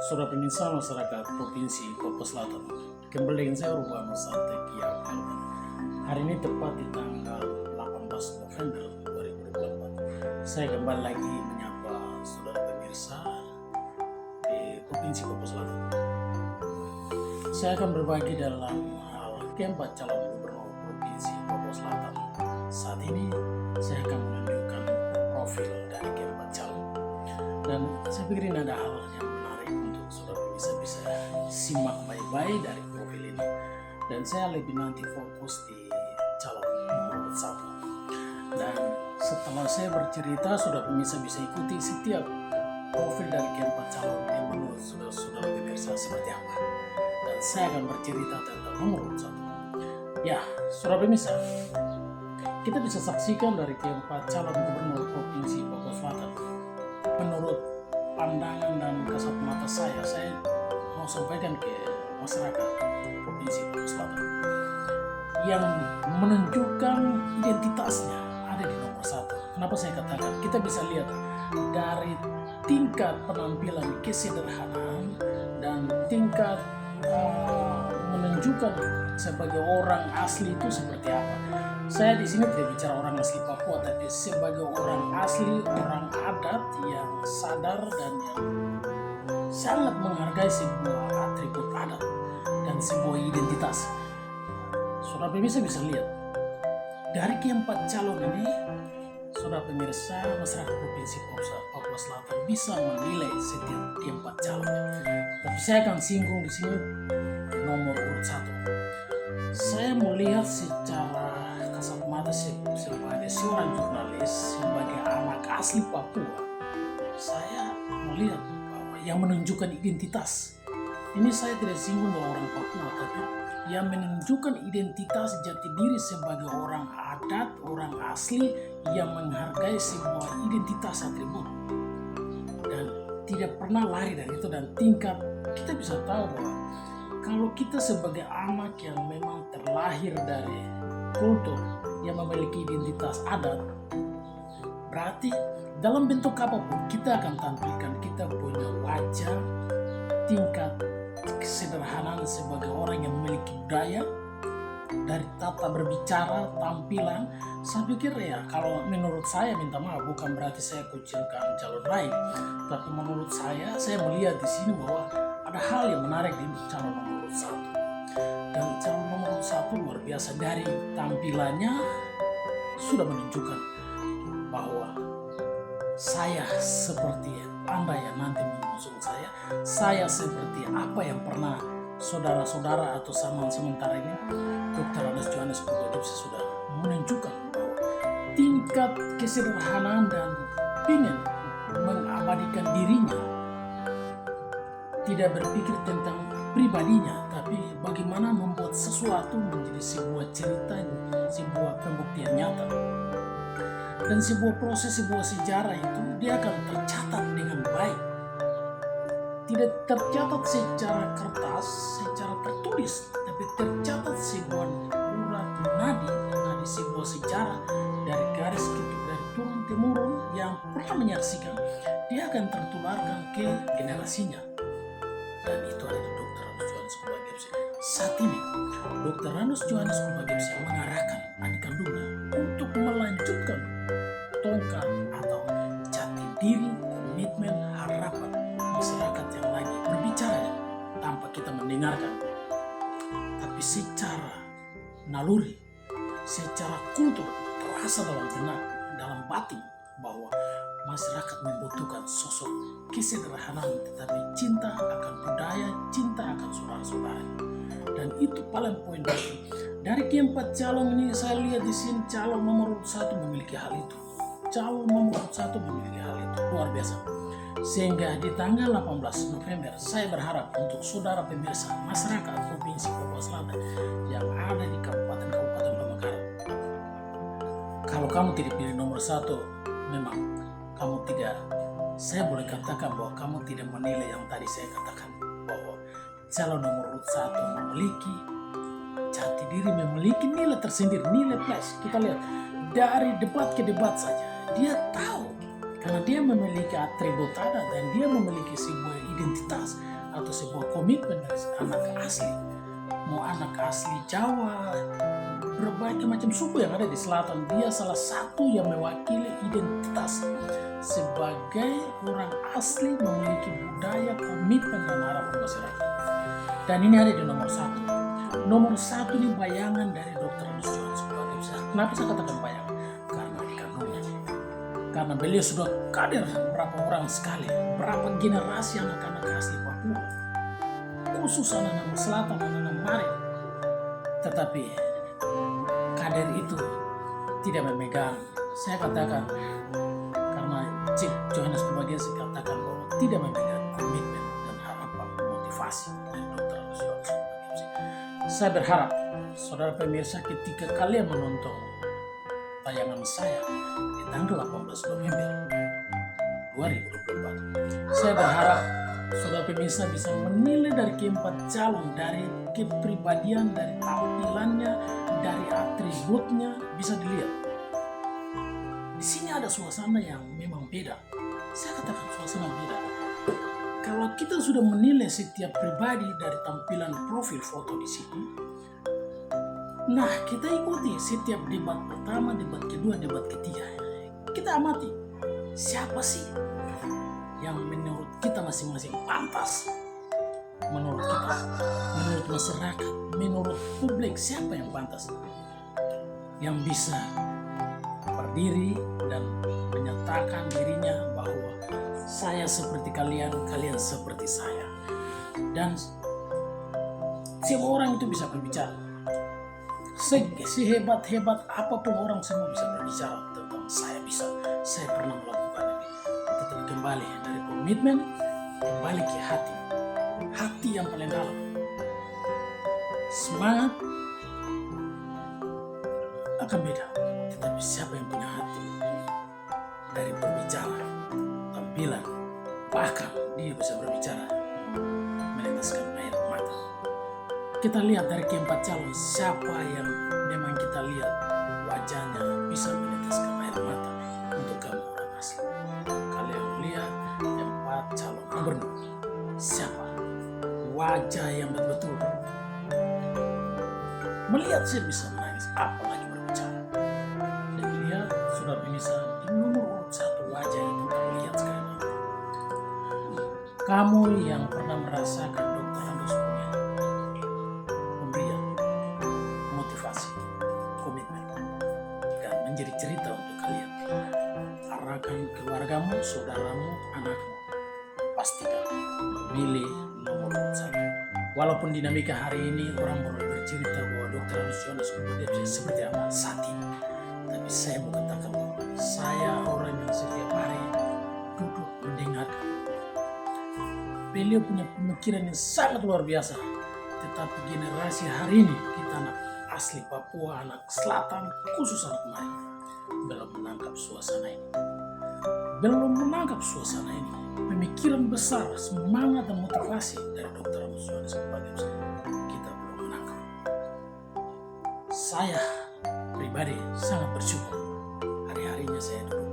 Surat Pemirsa Masyarakat Provinsi Papua Selatan. Kembali dengan saya Rubano Santekia. Hari ini tepat di tanggal 18 November 2024. Saya kembali lagi menyapa saudara pemirsa di Provinsi Papua Selatan. Saya akan berbagi dalam hal keempat calon gubernur Provinsi Papua Selatan. Saat ini saya akan menunjukkan profil dari keempat calon. Dan saya pikir ini ada hal yang menarik untuk saudara bisa simak baik-baik dari profil ini. Dan saya lebih nanti fokus di calon nomor 1. Dan setelah saya bercerita, saudara pemirsa bisa ikuti setiap profil dari keempat calon yang menurut saudara pemirsa seperti apa. Dan saya akan bercerita tentang nomor 1. Ya, saudara pemirsa, kita bisa saksikan dari keempat calon gubernur Provinsi Papua Selatan. Menurut pandangan dan kasat mata saya mau sampaikan ke masyarakat Provinsi Papua Selatan yang menunjukkan identitasnya ada di nomor 1. Kenapa saya katakan? Kita bisa lihat dari tingkat penampilan kesederhanaan dan tingkat menunjukkan sebagai orang asli itu seperti apa. Saya di sini tidak bicara orang asli Papua, tapi sebagai orang asli, orang adat yang sadar dan yang sangat menghargai sebuah atribut adat dan sebuah identitas. Saudara pemirsa bisa lihat dari keempat calon ini, saudara pemirsa masyarakat Provinsi Papua Selatan bisa menilai setiap keempat calon. Tapi saya akan singgung di sini nomor urut 1. Saya melihat secara kasat mata sebagai seorang jurnalis, sebagai anak asli Papua, saya melihat bahwa yang menunjukkan identitas ini, saya tidak singgung bahwa orang Papua, tapi yang menunjukkan identitas jati diri sebagai orang adat, orang asli yang menghargai sebuah identitas atribut dan tidak pernah lari dari itu. Dan tingkat kita bisa tahu bahwa kalau kita sebagai anak yang memang terlahir dari kultur yang memiliki identitas adat, berarti dalam bentuk apapun kita akan tampilkan kita punya wajah, tingkat kesederhanaan sebagai orang yang memiliki budaya, dari tata berbicara, tampilan. Saya pikir ya, kalau menurut saya, minta maaf, bukan berarti saya kucilkan calon lain, tapi menurut saya melihat di sini bahwa ada hal yang menarik di calon nomor 1. Dan calon nomor 1 luar biasa, dari tampilannya sudah menunjukkan bahwa saya seperti Anda yang nanti mengusung saya seperti apa yang pernah saudara-saudara atau zaman sementara ini Dr. Ranus Johannes Purwodipsa sudah menunjukkan bahwa tingkat kesederhanaan dan ingin mengabadikan dirinya, tidak berpikir tentang pribadinya, tapi bagaimana membuat sesuatu menjadi sebuah cerita, sebuah pembuktian nyata. Dan sebuah proses, sebuah sejarah itu dia akan tercatat dengan baik. Tidak tercatat secara kertas, secara tertulis, tapi tercatat sebuah urat nadi sebuah sejarah dari garis keturunan, dari turun-temurun yang pernah menyaksikan, dia akan tertularkan ke generasinya. Dan itu ada di Dr. Ranus Johannes Purwodipsa. Saat ini Dr. Ranus Johannes Purwodipsa mengarahkan adik kandungnya untuk melanjutkan tongkat atau jati diri, komitmen, harapan masyarakat yang lagi berbicara tanpa kita mendengarkan, tapi secara naluri, secara kultur terasa dalam benak, dalam batin bahwa masyarakat membutuhkan sosok kesederhanaan tetapi cinta akan budaya, cinta akan saudara-saudara. Dan itu paling poin penting. Dari keempat calon ini saya lihat di sini calon nomor 1 memiliki hal itu. Calon nomor 1 memiliki hal itu luar biasa. Sehingga di tanggal 18 November saya berharap untuk saudara pemirsa masyarakat Provinsi Papua Selatan yang ada di Kabupaten Pamekaran, kalau kamu tidak pilih nomor 1, memang kamu tidak, saya boleh katakan bahwa kamu tidak menilai yang tadi saya katakan, bahwa calon nomor 1 memiliki jati diri, memiliki nilai tersendiri, nilai plus. Kita lihat dari debat ke debat saja, dia tahu karena dia memiliki atribut adat dan dia memiliki sebuah identitas atau sebuah komitmen dari anak asli. Mau anak asli Jawa, berbagai macam suku yang ada di selatan, dia salah satu yang mewakili identitas sebagai orang asli memiliki budaya, komitmen, dan harapan masyarakat. Dan ini ada di nomor satu. Nomor satu ini bayangan dari Dr. Andus Johannes Kumbagio. Kenapa saya katakan bayangan? Karena dikandungnya. Karena beliau sudah kader berapa orang sekali, berapa generasi anak-anak asli Papua, khusus anak-anak selatan, anak-anak Mare. Tetapi kader itu tidak memegang. Saya katakan, karena Chief Johannes Kumbagio saya katakan bahwa tidak memegang komitmen dan harapan motivasi dari Dr. Andus Johannes Kumbagio. Saya berharap saudara pemirsa ketika kalian menonton tayangan saya di tanggal 18 November 2024, saya berharap saudara pemirsa bisa menilai dari keempat calon, dari kepribadian, dari tampilannya, dari atributnya, bisa dilihat. Di sini ada suasana yang memang beda. Saya katakan suasana beda. Kalau kita sudah menilai setiap pribadi dari tampilan profil foto di sini, nah kita ikuti setiap debat pertama, debat kedua, debat ketiga. Kita amati siapa sih yang menurut kita masing-masing pantas, menurut kita, menurut masyarakat, menurut publik, siapa yang pantas, yang bisa berdiri dan menyatakan dirinya bahwa saya seperti kalian, kalian seperti saya. Dan semua orang itu bisa berbicara. Sehebat-hebat apapun orang, semua bisa berbicara tentang saya bisa, saya pernah melakukan ini. Tetapi kembali dari komitmen, kembali ke hati. Hati yang paling dalam. Semangat akan beda. Tetapi siapa yang punya hati? Dari berbicara, tampilan, bahkan dia bisa berbicara meneteskan air mata. Kita lihat dari keempat calon, siapa yang memang kita lihat wajahnya bisa meneteskan air mata untuk kamu orang asli. Kalian lihat empat calon gubernur, siapa wajah yang betul-betul melihat saya bisa menangis, apalagi berbicara. Dan lihat sudah bisa di nomor urut satu wajah yang kita lihat sekarang. Kamu yang pernah merasakan Dr. Andus punya pemberian motivasi, komitmen, dan menjadi cerita untuk kalian. Arahkan keluargamu, saudaramu, anakmu, pastikan memilih nomor urut satu. Walaupun dinamika hari ini orang baru bercerita bahwa Dr. Andus Johannes Kumbagio seperti apa saat ini, tapi saya mau katakan bahwa saya orang yang setiap hari duduk mendengarkan. Beliau punya pemikiran yang sangat luar biasa. Tetapi generasi hari ini, kita anak asli Papua, anak selatan, khusus anak Mari, belum menangkap suasana ini. Belum menangkap suasana ini. Pemikiran besar, semangat dan motivasi dari Dr. Andus Johannes Kumbagio kita belum menangkap. Saya pribadi sangat bersyukur hari-harinya saya duduk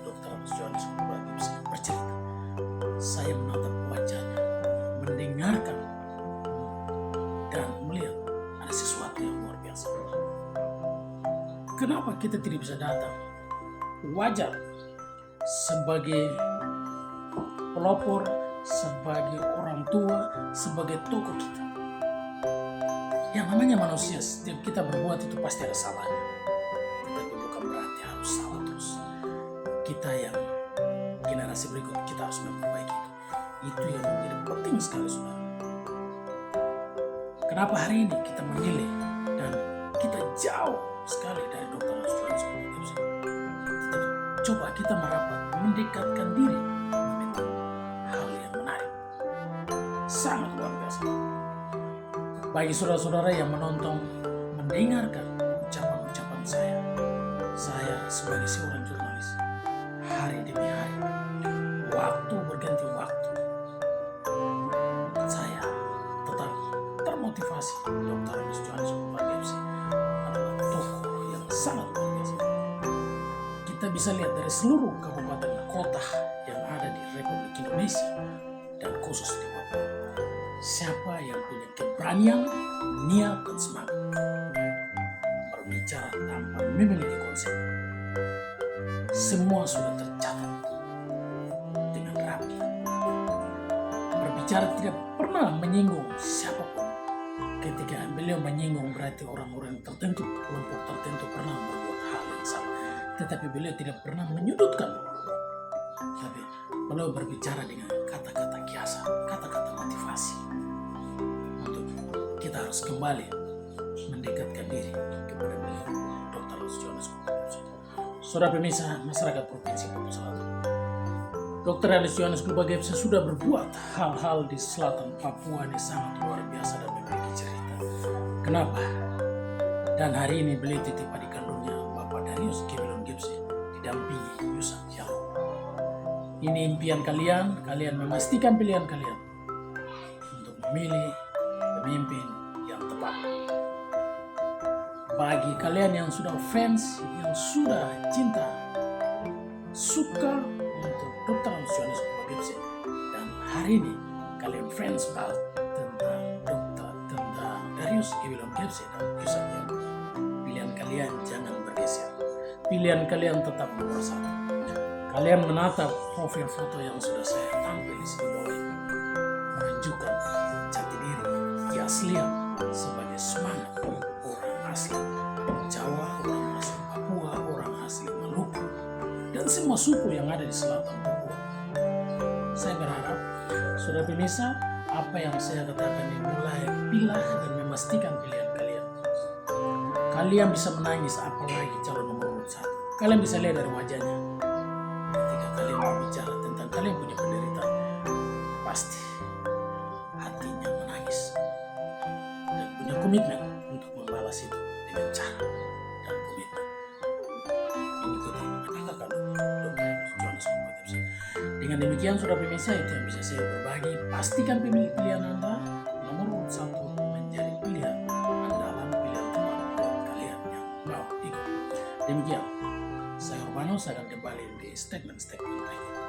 Dr. Andus Johannes Kumbagio bercerita. Saya menatap wajahnya, mendengarkan dan melihat ada sesuatu yang luar biasa. Kenapa kita tidak bisa datang? Wajar sebagai pelopor, sebagai orang tua, sebagai tokoh kita. Yang namanya manusia, setiap kita berbuat itu pasti ada salahnya. Tetapi bukan berarti harus salah terus. Kita yang generasi berikut, kita harus memperbaiki itu. Itu yang menjadi penting sekali, saudara. Kenapa hari ini kita menilai dan kita jauh sekali dari Dr. Andus Johannes Kumbagio. Coba kita merapat, mendekatkan diri, membentuk hal yang menarik. Sangat luar biasa. Bagi saudara-saudara yang menonton, mendengarkan ucapan-ucapan saya sebagai seorang jurnalis, hari demi hari, waktu berganti waktu, saya tetap termotivasi. Dr. Andus Johannes Kumbagio adalah tokoh yang sangat luar biasa. Kita bisa lihat dari seluruh kabupaten kota yang ada di Republik Indonesia, dan khusus di Papua. Siapa yang punya keberanian, niat, dan semangat berbicara tanpa memiliki konsep, semua sudah tercatat dengan rapi. Berbicara tidak pernah menyinggung siapapun. Ketika beliau menyinggung berarti orang-orang tertentu, kelompok tertentu pernah berbuat hal yang sama. Tetapi beliau tidak pernah menyudutkan. Tapi beliau berbicara dengan kata-kata kiasan, kata-kata motivasi. Untuk kita harus kembali mendekatkan diri kepada beliau, Dr. Aloysius Johannes Kulbagebze. Saudara pemirsa masyarakat Provinsi Papua Selatan, Dr. Aloysius Johannes Kulbagebze sudah berbuat hal-hal di selatan Papua ini sangat luar biasa dan memiliki cerita. Kenapa? Dan hari ini beliau titip adik kandungnya Bapak Darius Gebze didampingi Yusak Jallo. Ini impian kalian, kalian memastikan pilihan kalian untuk memilih pemimpin yang tepat. Bagi kalian yang sudah fans, yang sudah cinta, suka untuk Dr. Aloysius Johannes Kulbagebze, dan hari ini kalian fans banget tentang Darius Gebze dan Yusak Jallo, pilihan kalian jangan bergeser. Pilihan kalian tetap nomor satu. Kalian menatap profil foto yang sudah saya tampil di sini bawah ini, menunjukkan jati diri, keaslian sebagai semangat orang asli Jawa, orang asli Papua, orang asli Maluku, dan semua suku yang ada di selatan Papua. Saya berharap saudara pemirsa, apa yang saya katakan ini mulai pilah dan memastikan pilihan kalian. Kalian bisa menangis apalagi calon nomor 1. Kalian bisa lihat dari wajahnya. Ketika kalian berbicara tentang kalian punya penderitaan, pasti hatinya menangis dan punya komitmen untuk membalas itu dengan cara dan komitmen mengikuti kata-kata Dr. Aloysius Johannes Kulbagebze. Dengan demikian saudara pemirsa, itu yang bisa saya berbagi. Pastikan pilihan Anda nomor 1 menjadi pilihan andalan, pilihan teman buat kalian yang mau ikut. Demikian, saya Urbano, saya akan kembali di statement berikut.